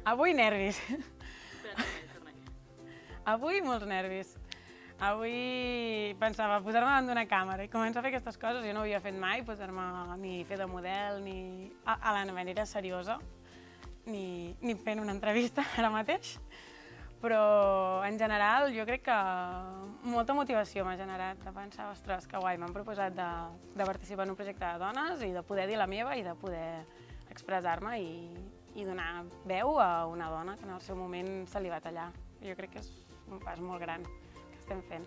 Avui nervis. Espera, torna aquí. Avui molts nervis. Avui pensava posar-me davant d'una càmera i començar a fer aquestes coses. Jo no ho havia fet mai, posar-me ni fer de model, ni a la manera seriosa, ni fent una entrevista ara mateix. Però en general jo crec que molta motivació m'ha generat de pensar, ostres, que guai, m'han proposat de participar en un projecte de dones i de poder dir la meva i de poder expressar-me i donar veu a una dona que en el seu moment se li va tallar. Jo crec que és un pas molt gran que estem fent.